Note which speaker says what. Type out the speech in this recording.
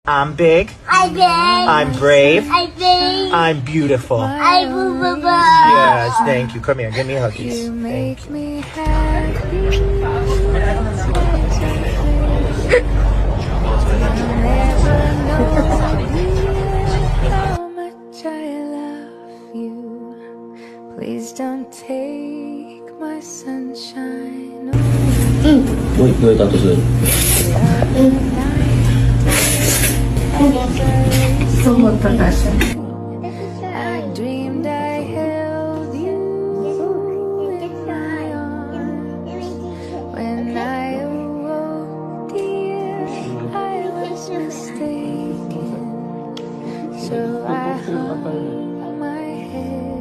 Speaker 1: I'm big.
Speaker 2: I'm big.
Speaker 1: I'm brave.
Speaker 2: I'm big.
Speaker 1: I'm beautiful.
Speaker 2: I'm boo.
Speaker 1: Yes, thank you. Come here, give me huggies.
Speaker 3: You
Speaker 1: Thank
Speaker 3: make
Speaker 1: you.
Speaker 3: me happy. How much I love you. Please don't take my sunshine away.
Speaker 4: Uy, gawin tapos doon.
Speaker 2: Sumunta na siya.
Speaker 3: I dreamed I held you in my arms. When I awoke, dear, I was mistaken. So I hung my head